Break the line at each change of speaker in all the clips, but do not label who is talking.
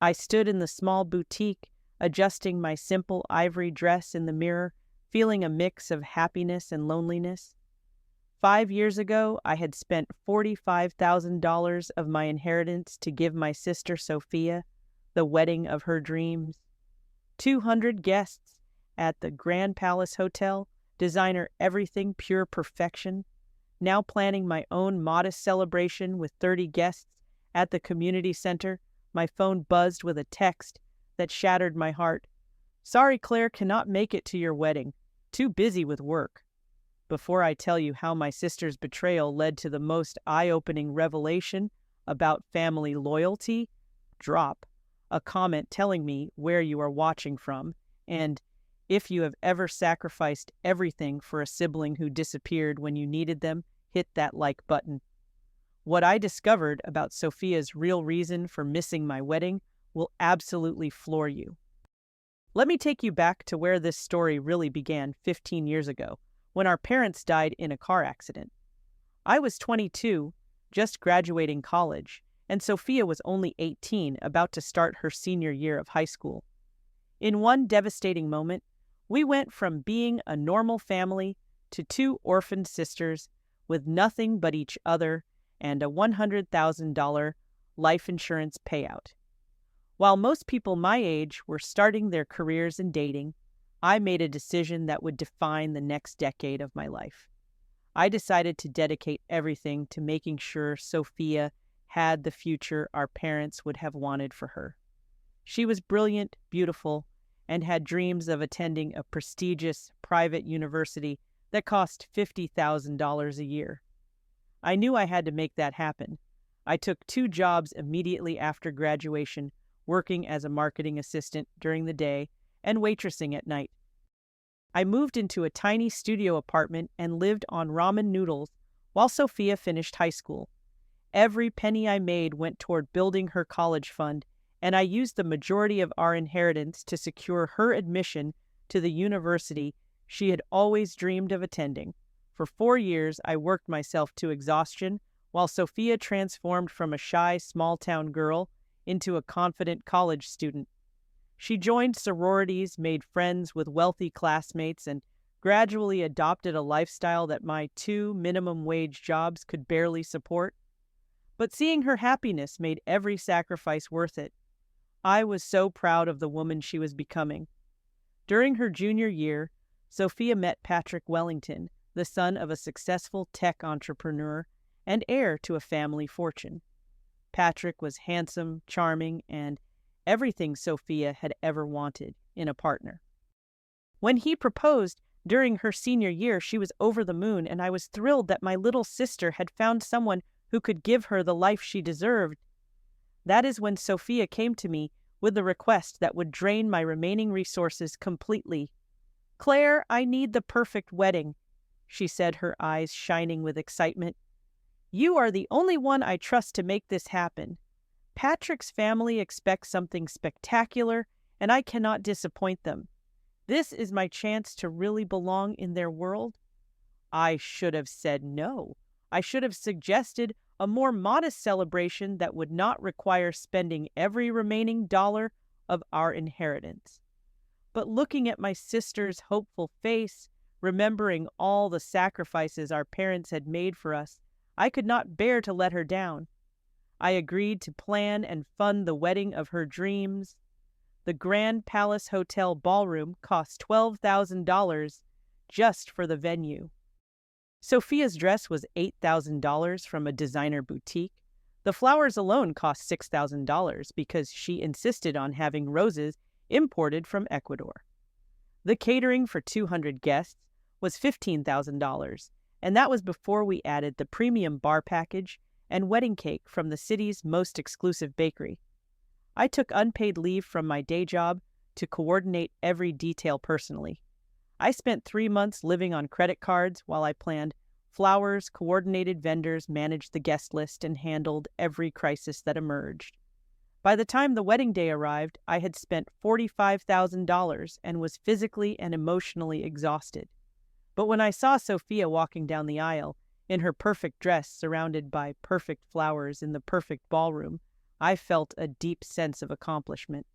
I stood in the small boutique, adjusting my simple ivory dress in the mirror, feeling a mix of happiness and loneliness. 5 years ago, I had spent $45,000 of my inheritance to give my sister Sophia the wedding of her dreams. 200 guests at the Grand Palace Hotel, designer everything pure perfection. Now planning my own modest celebration with 30 guests at the community center, my phone buzzed with a text that shattered my heart. "Sorry, Claire, cannot make it to your wedding. Too busy with work." Before I tell you how my sister's betrayal led to the most eye-opening revelation about family loyalty, drop a comment telling me where you are watching from, and if you have ever sacrificed everything for a sibling who disappeared when you needed them, hit that like button. What I discovered about Sophia's real reason for missing my wedding will absolutely floor you. Let me take you back to where this story really began 15 years ago, when our parents died in a car accident. I was 22, just graduating college, and Sophia was only 18, about to start her senior year of high school. In one devastating moment, we went from being a normal family to two orphaned sisters with nothing but each other and a $100,000 life insurance payout. While most people my age were starting their careers and dating, I made a decision that would define the next decade of my life. I decided to dedicate everything to making sure Sophia had the future our parents would have wanted for her. She was brilliant, beautiful, and had dreams of attending a prestigious private university that cost $50,000 a year. I knew I had to make that happen. I took 2 jobs immediately after graduation, working as a marketing assistant during the day and waitressing at night. I moved into a tiny studio apartment and lived on ramen noodles while Sophia finished high school. Every penny I made went toward building her college fund, and I used the majority of our inheritance to secure her admission to the university she had always dreamed of attending. For 4 years, I worked myself to exhaustion, while Sophia transformed from a shy, small-town girl into a confident college student. She joined sororities, made friends with wealthy classmates, and gradually adopted a lifestyle that my 2 minimum-wage jobs could barely support. But seeing her happiness made every sacrifice worth it. I was so proud of the woman she was becoming. During her junior year, Sophia met Patrick Wellington, the son of a successful tech entrepreneur and heir to a family fortune. Patrick was handsome, charming, and everything Sophia had ever wanted in a partner. When he proposed during her senior year, she was over the moon, and I was thrilled that my little sister had found someone who could give her the life she deserved. That is when Sophia came to me with the request that would drain my remaining resources completely. "Claire, I need the perfect wedding," she said, her eyes shining with excitement. "You are the only one I trust to make this happen. Patrick's family expects something spectacular, and I cannot disappoint them. This is my chance to really belong in their world." I should have said no. I should have suggested a more modest celebration that would not require spending every remaining dollar of our inheritance. But looking at my sister's hopeful face, remembering all the sacrifices our parents had made for us, I could not bear to let her down. I agreed to plan and fund the wedding of her dreams. The Grand Palace Hotel ballroom cost $12,000 just for the venue. Sophia's dress was $8,000 from a designer boutique. The flowers alone cost $6,000 because she insisted on having roses imported from Ecuador. The catering for 200 guests was $15,000, and that was before we added the premium bar package and wedding cake from the city's most exclusive bakery. I took unpaid leave from my day job to coordinate every detail personally. I spent 3 months living on credit cards while I planned flowers, coordinated vendors, managed the guest list, and handled every crisis that emerged. By the time the wedding day arrived, I had spent $45,000 and was physically and emotionally exhausted. But when I saw Sophia walking down the aisle in her perfect dress surrounded by perfect flowers in the perfect ballroom, I felt a deep sense of accomplishment.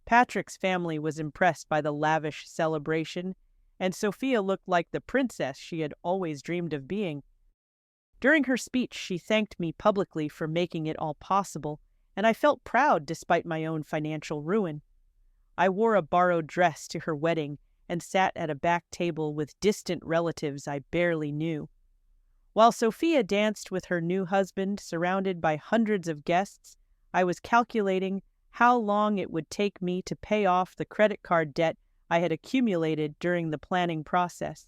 Patrick's family was impressed by the lavish celebration, and Sophia looked like the princess she had always dreamed of being. During her speech, she thanked me publicly for making it all possible, and I felt proud despite my own financial ruin. I wore a borrowed dress to her wedding and sat at a back table with distant relatives I barely knew. While Sophia danced with her new husband, surrounded by hundreds of guests, I was calculating how long it would take me to pay off the credit card debt I had accumulated during the planning process.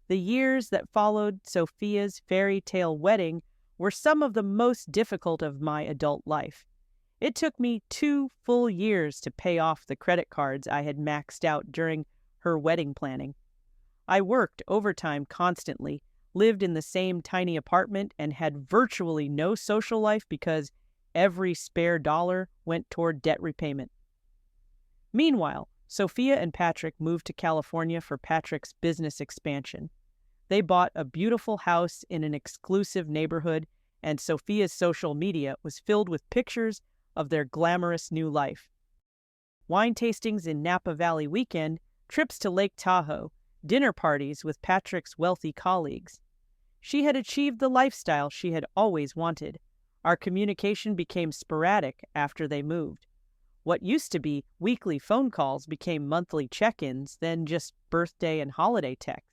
The years that followed Sophia's fairy tale wedding were some of the most difficult of my adult life. It took me 2 full years to pay off the credit cards I had maxed out during her wedding planning. I worked overtime constantly, lived in the same tiny apartment, and had virtually no social life because every spare dollar went toward debt repayment. Meanwhile, Sophia and Patrick moved to California for Patrick's business expansion. They bought a beautiful house in an exclusive neighborhood, and Sophia's social media was filled with pictures of their glamorous new life. Wine tastings in Napa Valley weekend, trips to Lake Tahoe, dinner parties with Patrick's wealthy colleagues. She had achieved the lifestyle she had always wanted. Our communication became sporadic after they moved. What used to be weekly phone calls became monthly check-ins, then just birthday and holiday texts.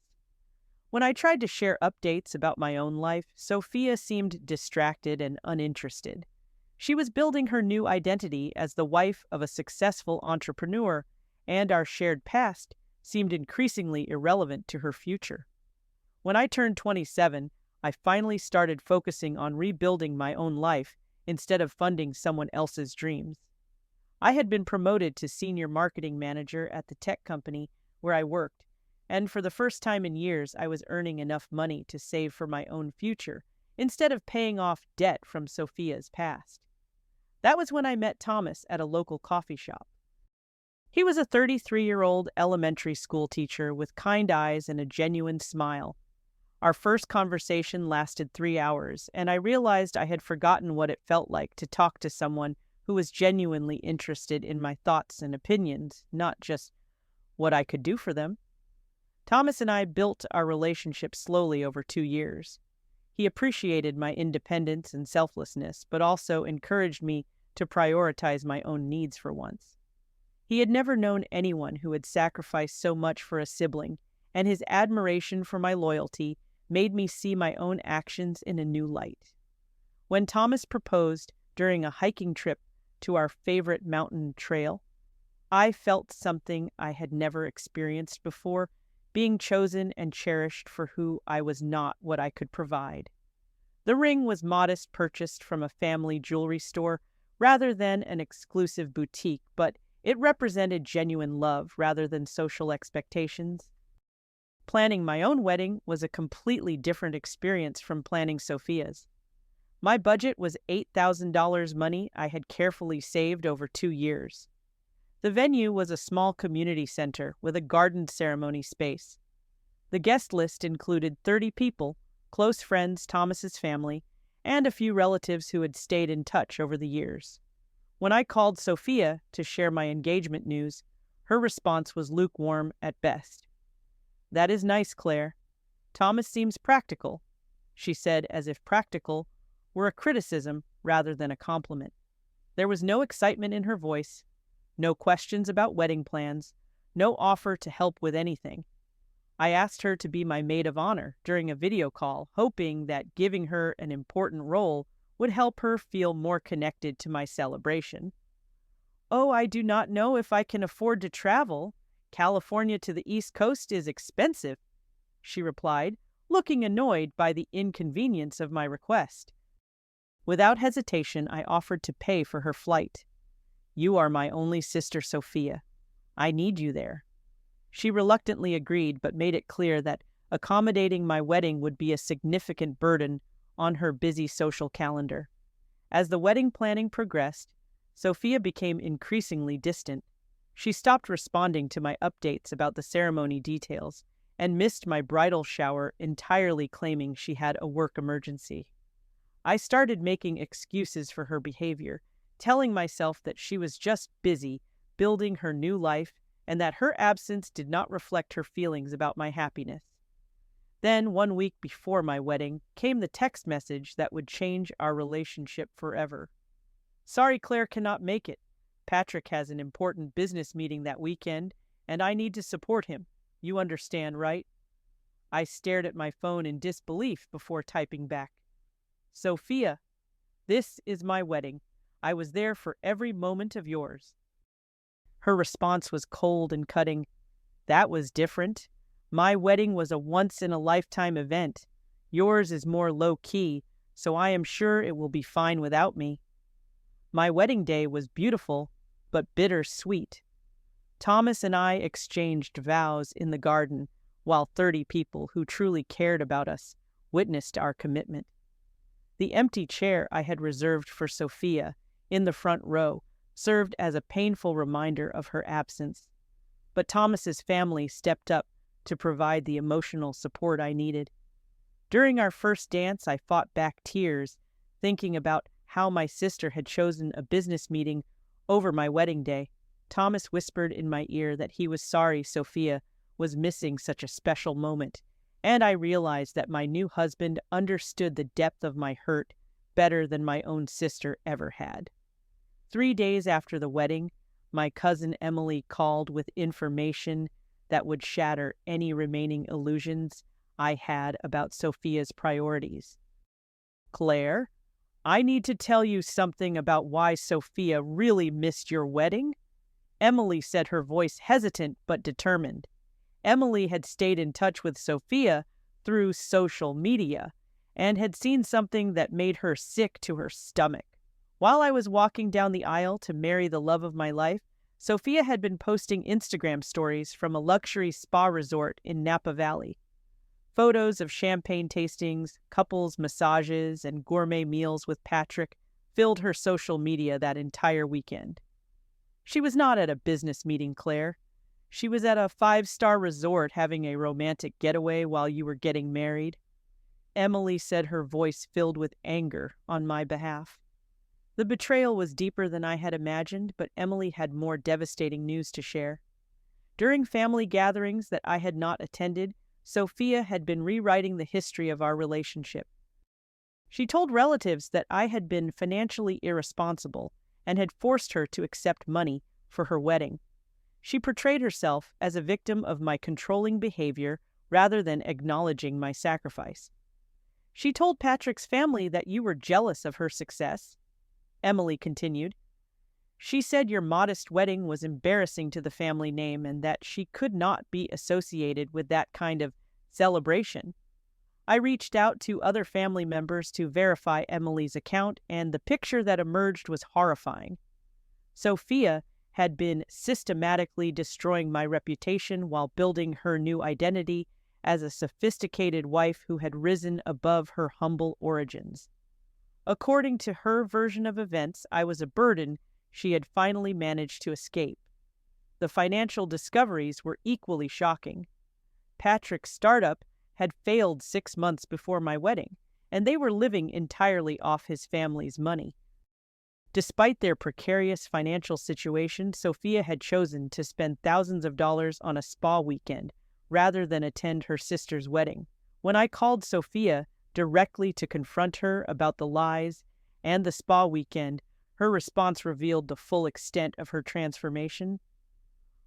When I tried to share updates about my own life, Sophia seemed distracted and uninterested. She was building her new identity as the wife of a successful entrepreneur, and our shared past seemed increasingly irrelevant to her future. When I turned 27, I finally started focusing on rebuilding my own life instead of funding someone else's dreams. I had been promoted to senior marketing manager at the tech company where I worked, and for the first time in years, I was earning enough money to save for my own future instead of paying off debt from Sophia's past. That was when I met Thomas at a local coffee shop. He was a 33-year-old elementary school teacher with kind eyes and a genuine smile. Our first conversation lasted 3 hours, and I realized I had forgotten what it felt like to talk to someone who was genuinely interested in my thoughts and opinions, not just what I could do for them. Thomas and I built our relationship slowly over 2 years. He appreciated my independence and selflessness, but also encouraged me to prioritize my own needs for once. He had never known anyone who had sacrificed so much for a sibling, and his admiration for my loyalty made me see my own actions in a new light. When Thomas proposed during a hiking trip to our favorite mountain trail, I felt something I had never experienced before, being chosen and cherished for who I was not what I could provide. The ring was modest, purchased from a family jewelry store rather than an exclusive boutique, but it represented genuine love rather than social expectations. Planning my own wedding was a completely different experience from planning Sophia's. My budget was $8,000 money I had carefully saved over 2 years. The venue was a small community center with a garden ceremony space. The guest list included 30 people, close friends, Thomas's family, and a few relatives who had stayed in touch over the years. When I called Sophia to share my engagement news, her response was lukewarm at best. "That is nice, Claire. Thomas seems practical," she said, as if practical were a criticism rather than a compliment. There was no excitement in her voice, no questions about wedding plans, no offer to help with anything. I asked her to be my maid of honor during a video call, hoping that giving her an important role would help her feel more connected to my celebration. "Oh, I do not know if I can afford to travel. California to the East Coast is expensive," she replied, looking annoyed by the inconvenience of my request. Without hesitation, I offered to pay for her flight. "You are my only sister, Sophia. I need you there." She reluctantly agreed, but made it clear that accommodating my wedding would be a significant burden on her busy social calendar. As the wedding planning progressed, Sophia became increasingly distant. She stopped responding to my updates about the ceremony details and missed my bridal shower entirely, claiming she had a work emergency. I started making excuses for her behavior, telling myself that she was just busy building her new life and that her absence did not reflect her feelings about my happiness. Then, 1 week before my wedding, came the text message that would change our relationship forever. Sorry, Claire cannot make it. Patrick has an important business meeting that weekend, and I need to support him. You understand, right? I stared at my phone in disbelief before typing back. Sophia, this is my wedding. I was there for every moment of yours. Her response was cold and cutting. That was different. My wedding was a once-in-a-lifetime event. Yours is more low-key, so I am sure it will be fine without me. My wedding day was beautiful, but bittersweet. Thomas and I exchanged vows in the garden, while 30 people who truly cared about us witnessed our commitment. The empty chair I had reserved for Sophia in the front row served as a painful reminder of her absence. But Thomas's family stepped up to provide the emotional support I needed. During our first dance, I fought back tears, thinking about how my sister had chosen a business meeting over my wedding day. Thomas whispered in my ear that he was sorry Sophia was missing such a special moment, and I realized that my new husband understood the depth of my hurt better than my own sister ever had. 3 days after the wedding, my cousin Emily called with information that would shatter any remaining illusions I had about Sophia's priorities. Claire, I need to tell you something about why Sophia really missed your wedding. Emily said, her voice hesitant but determined. Emily had stayed in touch with Sophia through social media and had seen something that made her sick to her stomach. While I was walking down the aisle to marry the love of my life, Sophia had been posting Instagram stories from a luxury spa resort in Napa Valley. Photos of champagne tastings, couples massages, and gourmet meals with Patrick filled her social media that entire weekend. She was not at a business meeting, Claire. She was at a 5-star resort having a romantic getaway while you were getting married. Emily said, her voice filled with anger on my behalf. The betrayal was deeper than I had imagined, but Emily had more devastating news to share. During family gatherings that I had not attended, Sophia had been rewriting the history of our relationship. She told relatives that I had been financially irresponsible and had forced her to accept money for her wedding. She portrayed herself as a victim of my controlling behavior rather than acknowledging my sacrifice. She told Patrick's family that you were jealous of her success. Emily continued. She said your modest wedding was embarrassing to the family name and that she could not be associated with that kind of celebration. I reached out to other family members to verify Emily's account, and the picture that emerged was horrifying. Sophia had been systematically destroying my reputation while building her new identity as a sophisticated wife who had risen above her humble origins. According to her version of events, I was a burden she had finally managed to escape. The financial discoveries were equally shocking. Patrick's startup had failed 6 months before my wedding, and they were living entirely off his family's money. Despite their precarious financial situation, Sophia had chosen to spend thousands of dollars on a spa weekend rather than attend her sister's wedding. When I called Sophia directly to confront her about the lies and the spa weekend, her response revealed the full extent of her transformation.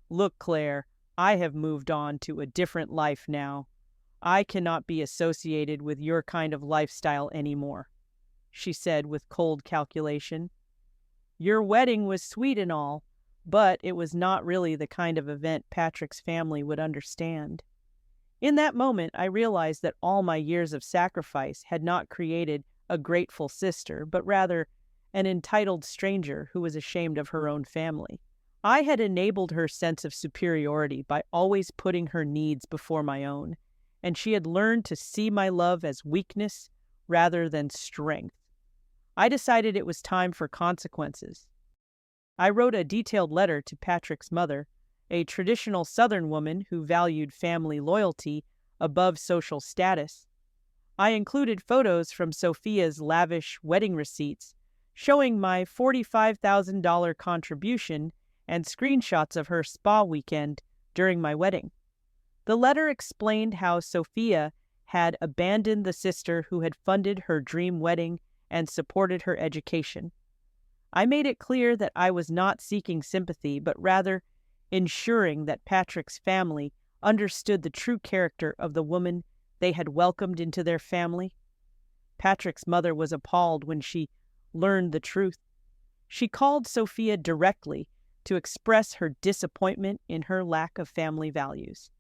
Look, Claire, I have moved on to a different life now. I cannot be associated with your kind of lifestyle anymore, she said with cold calculation. Your wedding was sweet and all, but it was not really the kind of event Patrick's family would understand. In that moment, I realized that all my years of sacrifice had not created a grateful sister, but rather an entitled stranger who was ashamed of her own family. I had enabled her sense of superiority by always putting her needs before my own, and she had learned to see my love as weakness rather than strength. I decided it was time for consequences. I wrote a detailed letter to Patrick's mother, a traditional Southern woman who valued family loyalty above social status. I included photos from Sophia's lavish wedding receipts, showing my $45,000 contribution and screenshots of her spa weekend during my wedding. The letter explained how Sophia had abandoned the sister who had funded her dream wedding and supported her education. I made it clear that I was not seeking sympathy, but rather ensuring that Patrick's family understood the true character of the woman they had welcomed into their family. Patrick's mother was appalled when she learned the truth. She called Sophia directly to express her disappointment in her lack of family values.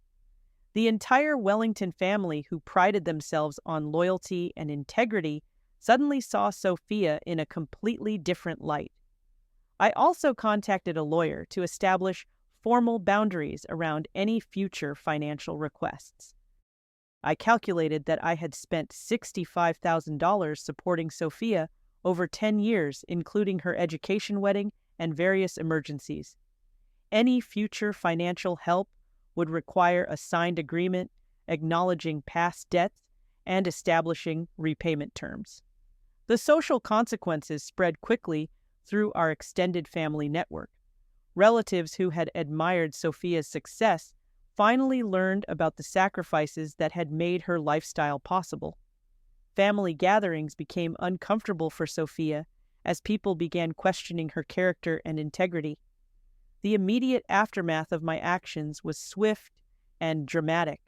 The entire Wellington family, who prided themselves on loyalty and integrity, suddenly saw Sophia in a completely different light. I also contacted a lawyer to establish formal boundaries around any future financial requests. I calculated that I had spent $65,000 supporting Sophia over 10 years, including her education, wedding, and various emergencies. Any future financial help would require a signed agreement acknowledging past debts and establishing repayment terms. The social consequences spread quickly through our extended family network. Relatives who had admired Sophia's success finally learned about the sacrifices that had made her lifestyle possible. Family gatherings became uncomfortable for Sophia as people began questioning her character and integrity. The immediate aftermath of my actions was swift and dramatic.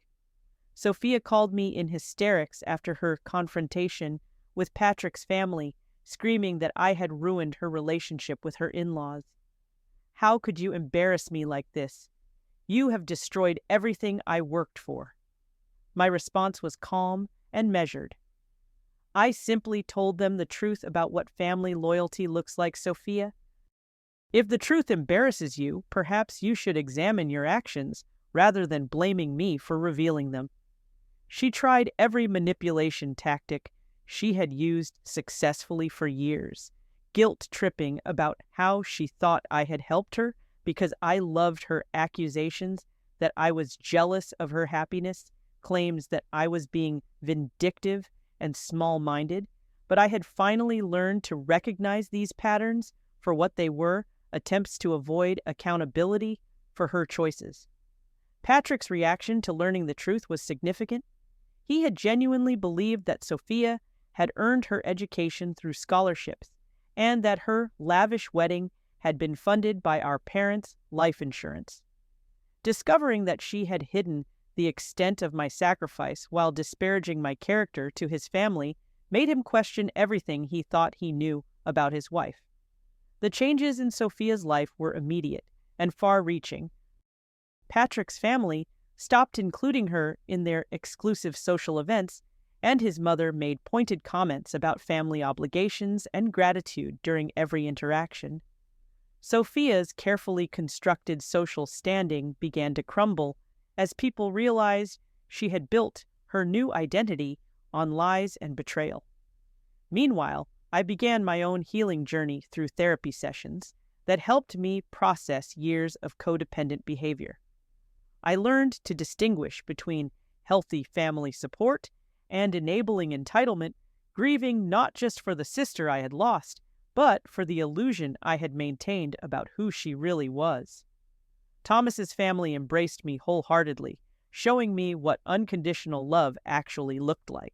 Sophia called me in hysterics after her confrontation with Patrick's family, screaming that I had ruined her relationship with her in-laws. "How could you embarrass me like this? You have destroyed everything I worked for." My response was calm and measured. I simply told them the truth about what family loyalty looks like, Sophia. If the truth embarrasses you, perhaps you should examine your actions rather than blaming me for revealing them. She tried every manipulation tactic she had used successfully for years, guilt-tripping about how she thought I had helped her because I loved her, accusations that I was jealous of her happiness, claims that I was being vindictive and small-minded, but I had finally learned to recognize these patterns for what they were, attempts to avoid accountability for her choices. Patrick's reaction to learning the truth was significant. He had genuinely believed that Sophia had earned her education through scholarships and that her lavish wedding had been funded by our parents' life insurance. Discovering that she had hidden the extent of my sacrifice while disparaging my character to his family made him question everything he thought he knew about his wife. The changes in Sophia's life were immediate and far-reaching. Patrick's family stopped including her in their exclusive social events, and his mother made pointed comments about family obligations and gratitude during every interaction. Sophia's carefully constructed social standing began to crumble as people realized she had built her new identity on lies and betrayal. Meanwhile, I began my own healing journey through therapy sessions that helped me process years of codependent behavior. I learned to distinguish between healthy family support and enabling entitlement, grieving not just for the sister I had lost, but for the illusion I had maintained about who she really was. Thomas's family embraced me wholeheartedly, showing me what unconditional love actually looked like.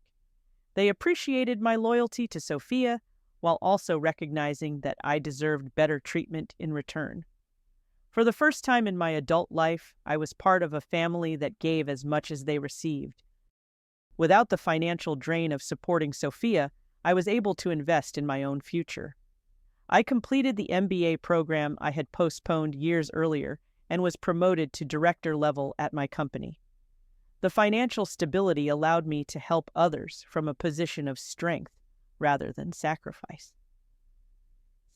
They appreciated my loyalty to Sophia, while also recognizing that I deserved better treatment in return. For the first time in my adult life, I was part of a family that gave as much as they received. Without the financial drain of supporting Sophia, I was able to invest in my own future. I completed the MBA program I had postponed years earlier and was promoted to director level at my company. The financial stability allowed me to help others from a position of strength rather than sacrifice.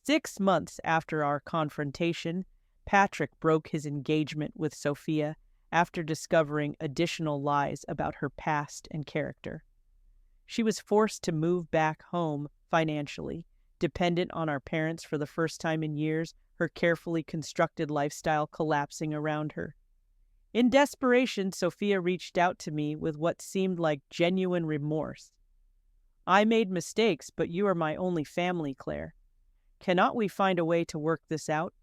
6 months after our confrontation, Patrick broke his engagement with Sophia after discovering additional lies about her past and character. She was forced to move back home financially, dependent on our parents for the first time in years, her carefully constructed lifestyle collapsing around her. In desperation, Sophia reached out to me with what seemed like genuine remorse. "I made mistakes, but you are my only family, Claire. Cannot we find a way to work this out?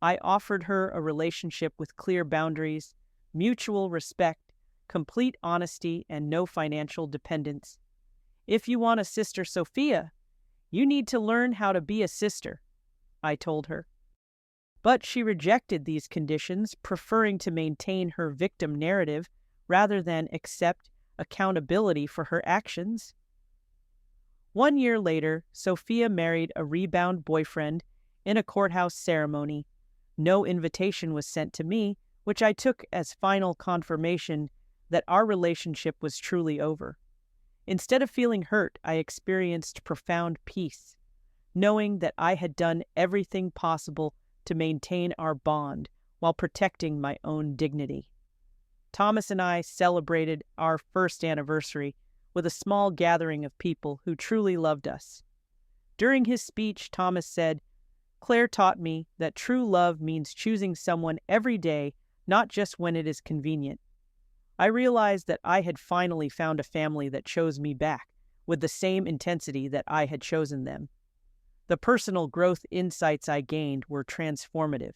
I offered her a relationship with clear boundaries, mutual respect, complete honesty, and no financial dependence. If you want a sister, Sophia, you need to learn how to be a sister, I told her. But she rejected these conditions, preferring to maintain her victim narrative rather than accept accountability for her actions. 1 year later, Sophia married a rebound boyfriend in a courthouse ceremony. No invitation was sent to me, which I took as final confirmation that our relationship was truly over. Instead of feeling hurt, I experienced profound peace, knowing that I had done everything possible to maintain our bond while protecting my own dignity. Thomas and I celebrated our first anniversary with a small gathering of people who truly loved us. During his speech, Thomas said, "Claire taught me that true love means choosing someone every day, not just when it is convenient." I realized that I had finally found a family that chose me back with the same intensity that I had chosen them. The personal growth insights I gained were transformative.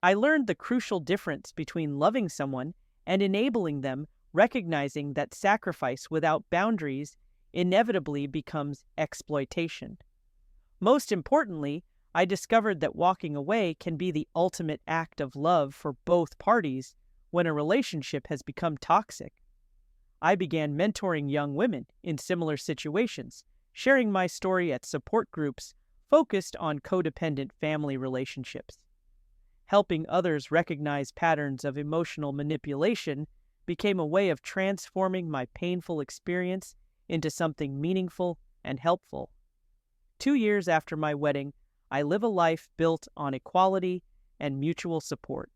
I learned the crucial difference between loving someone and enabling them, recognizing that sacrifice without boundaries inevitably becomes exploitation. Most importantly, I discovered that walking away can be the ultimate act of love for both parties when a relationship has become toxic. I began mentoring young women in similar situations, sharing my story at support groups focused on codependent family relationships. Helping others recognize patterns of emotional manipulation became a way of transforming my painful experience into something meaningful and helpful. 2 years after my wedding, I live a life built on equality and mutual support.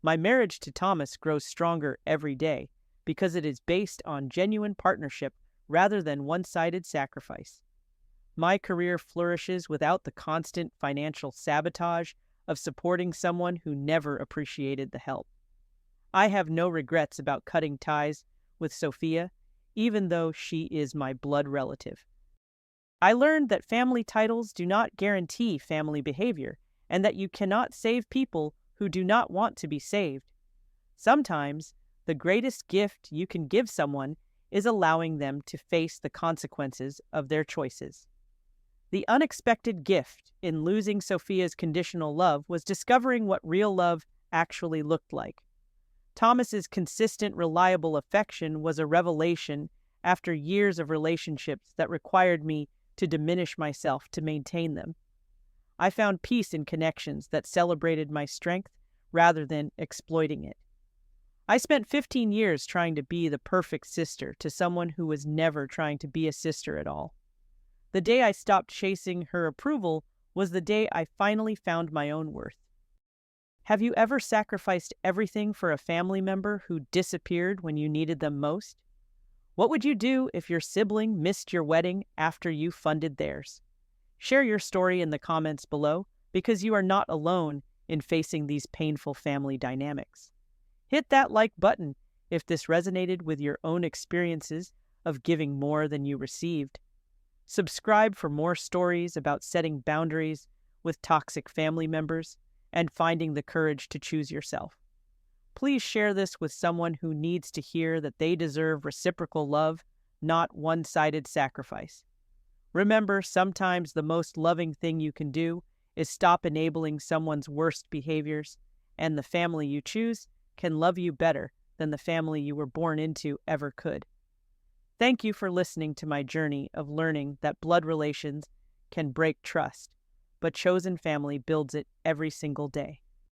My marriage to Thomas grows stronger every day because it is based on genuine partnership rather than one-sided sacrifice. My career flourishes without the constant financial sabotage of supporting someone who never appreciated the help. I have no regrets about cutting ties with Sophia, even though she is my blood relative. I learned that family titles do not guarantee family behavior, and that you cannot save people who do not want to be saved. Sometimes, the greatest gift you can give someone is allowing them to face the consequences of their choices. The unexpected gift in losing Sophia's conditional love was discovering what real love actually looked like. Thomas's consistent, reliable affection was a revelation after years of relationships that required me to diminish myself to maintain them. I found peace in connections that celebrated my strength rather than exploiting it. I spent 15 years trying to be the perfect sister to someone who was never trying to be a sister at all. The day I stopped chasing her approval was the day I finally found my own worth. Have you ever sacrificed everything for a family member who disappeared when you needed them most? What would you do if your sibling missed your wedding after you funded theirs? Share your story in the comments below, because you are not alone in facing these painful family dynamics. Hit that like button if this resonated with your own experiences of giving more than you received. Subscribe for more stories about setting boundaries with toxic family members and finding the courage to choose yourself. Please share this with someone who needs to hear that they deserve reciprocal love, not one-sided sacrifice. Remember, sometimes the most loving thing you can do is stop enabling someone's worst behaviors, and the family you choose can love you better than the family you were born into ever could. Thank you for listening to my journey of learning that blood relations can break trust, but chosen family builds it every single day.